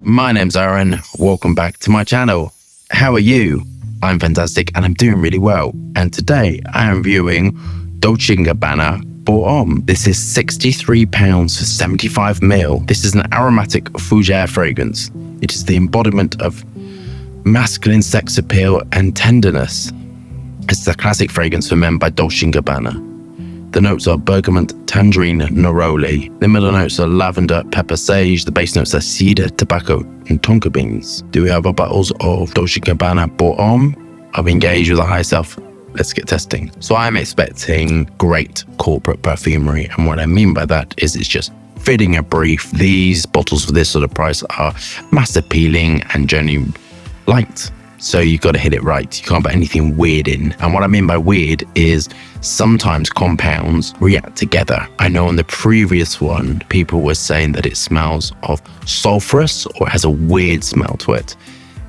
My name's Aaron. Welcome back to my channel. How are you? I'm fantastic and I'm doing really well. And today I am reviewing Dolce Gabbana Homme. This is £63 for 75ml. This is an aromatic fougere fragrance. It is the embodiment of masculine sex appeal and tenderness. It's the classic fragrance for men by Dolce Gabbana. The notes are bergamot, tangerine, neroli. The middle notes are lavender, pepper, sage. The base notes are cedar, tobacco, and tonka beans. Do we have our bottles of Dolce Gabbana Homme? Are we engaged with the high self? Let's get testing. So I'm expecting great corporate perfumery. And what I mean by that is it's just fitting a brief. These bottles for this sort of price are mass appealing and generally light. So you've got to hit it right. You can't put anything weird in. And what I mean by weird is sometimes compounds react together. I know on the previous one, people were saying that it smells of sulfurous or has a weird smell to it.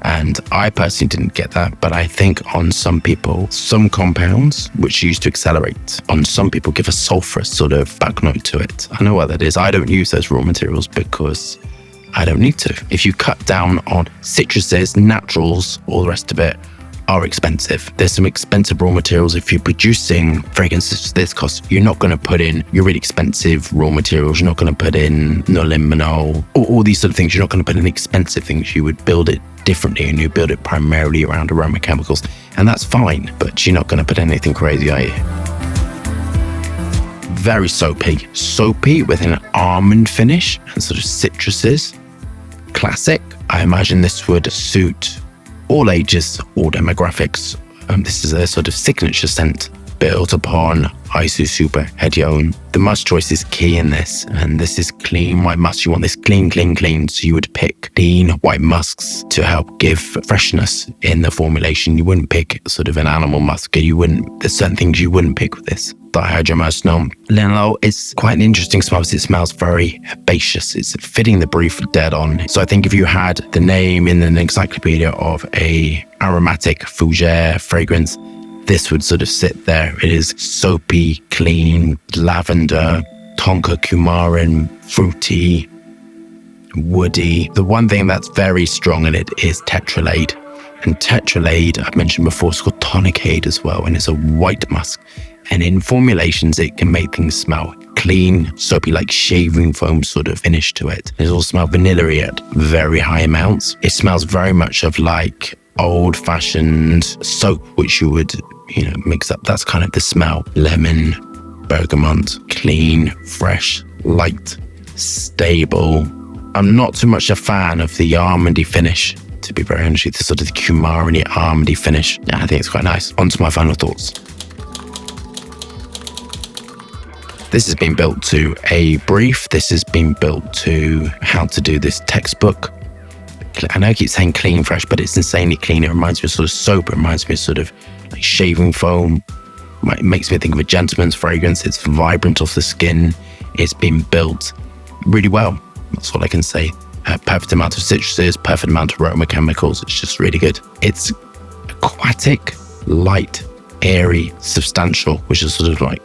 And I personally didn't get that, but I think on some people, some compounds which used to accelerate, on some people give a sulfurous sort of back note to it. I know what that is. I don't use those raw materials because I don't need to. If you cut down on citruses, naturals, all the rest of it are expensive. There's some expensive raw materials. If you're producing fragrances this cost, you're not going to put in your really expensive raw materials. You're not going to put in noliminol, all these sort of things. You're not going to put in expensive things. You would build it differently and you build it primarily around aroma chemicals. And that's fine, but you're not going to put anything crazy, are you? Very soapy. Soapy with an almond finish and sort of citruses. Classic. I imagine this would suit all ages, all demographics. This is a sort of signature scent built upon Isu Super Hedione. The musk choice is key in this, and this is clean white musk. You want this clean. So you would pick clean white musks to help give freshness in the formulation. You wouldn't pick sort of an animal musk. There's certain things you wouldn't pick with this. Dihydromercenol. Linalool is quite an interesting smell because it smells very herbaceous. It's fitting the brief dead on. So I think if you had the name in an encyclopedia of a aromatic fougere fragrance, this would sort of sit there. It is soapy, clean, lavender, tonka coumarin, fruity, woody. The one thing that's very strong in it is tetralade. And tetralade, I've mentioned before, it's called tonicade as well, and it's a white musk. And in formulations, it can make things smell clean, soapy, like shaving foam sort of finish to it. It also smells vanilla-y at very high amounts. It smells very much of like old-fashioned soap, which you would, mix up. That's kind of the smell. Lemon, bergamot, clean, fresh, light, stable. I'm not too much a fan of the almondy finish, to be very honest with you. The sort of coumarin-y, almondy finish. Yeah, I think it's quite nice. On to my final thoughts. This has been built to a brief. This has been built to how to do this textbook. I know I keep saying clean, fresh, but it's insanely clean. It reminds me of sort of soap. It reminds me of sort of like shaving foam. It makes me think of a gentleman's fragrance. It's vibrant off the skin. It's been built really well. That's all I can say. Perfect amount of citruses, perfect amount of aroma chemicals. It's just really good. It's aquatic, light, airy, substantial, which is sort of like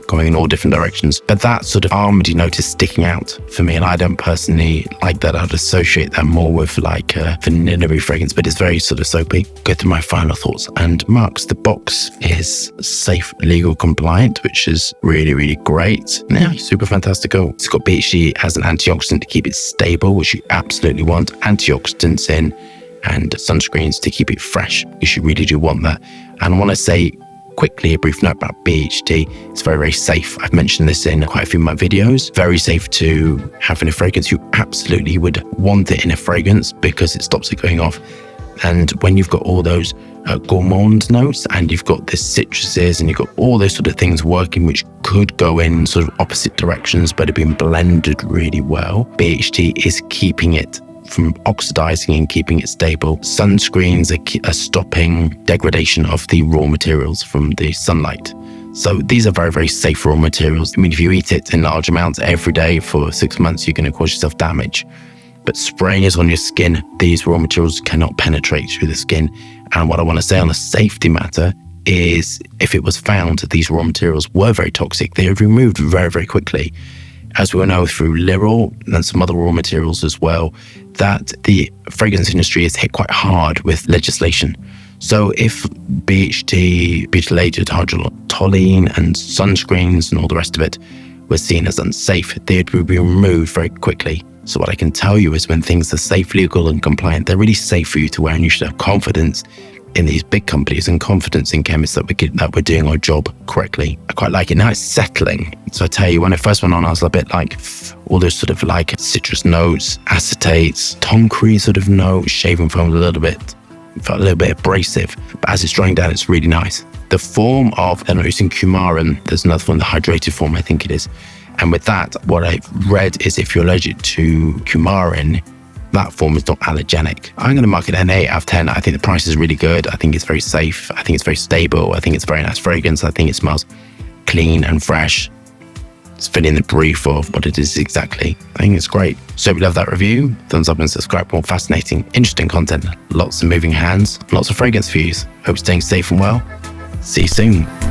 going in all different directions. But that sort of almondy note is sticking out for me, and I don't personally like that. I'd associate that more with like a vanilla fragrance, but it's very sort of soapy. Go through my final thoughts and marks. The box is safe, legal, compliant, which is really, really great. Yeah, super fantastical. It's got BHD as an antioxidant to keep it stable, which you absolutely want. Antioxidants in and sunscreens to keep it fresh. You really do want that. And I want to say quickly a brief note about BHD. It's very, very safe. I've mentioned this in quite a few of my videos. Very safe to have in a fragrance. You absolutely would want it in a fragrance because it stops it going off. And when you've got all those gourmand notes and you've got the citruses and you've got all those sort of things working, which could go in sort of opposite directions but have been blended really well, BHD is keeping it from oxidizing and keeping it stable. Sunscreens are stopping degradation of the raw materials from the sunlight. So these are very, very safe raw materials. I mean, if you eat it in large amounts every day for 6 months, you're going to cause yourself damage. But spraying it on your skin, these raw materials cannot penetrate through the skin. And what I want to say on a safety matter is if it was found that these raw materials were very toxic, they are removed very, very quickly. as we know through Lirol and some other raw materials as well, that the fragrance industry is hit quite hard with legislation. So if BHT, butylated hydrotoluene and sunscreens and all the rest of it were seen as unsafe, they would be removed very quickly. So what I can tell you is when things are safe, legal and compliant, they're really safe for you to wear, and you should have confidence in these big companies and confidence in chemists that we're doing our job correctly. I quite like it. Now it's settling. So I tell you, when I first went on, I was a bit like all those sort of like citrus notes, acetates, tonquery sort of notes, shaving foam a little bit. Felt a little bit abrasive, but as it's drying down, it's really nice. The form of, I'm using coumarin, there's another one, the hydrated form, I think it is. And with that, what I've read is if you're allergic to coumarin, that form is not allergenic. I'm going to mark it an 8 out of 10. I think the price is really good. I think it's very safe. I think it's very stable. I think it's very nice fragrance. I think it smells clean and fresh. It's fitting the brief of what it is exactly. I think it's great. So if you love that review, thumbs up and subscribe for more fascinating, interesting content. Lots of moving hands, lots of fragrance views. Hope you're staying safe and well. See you soon.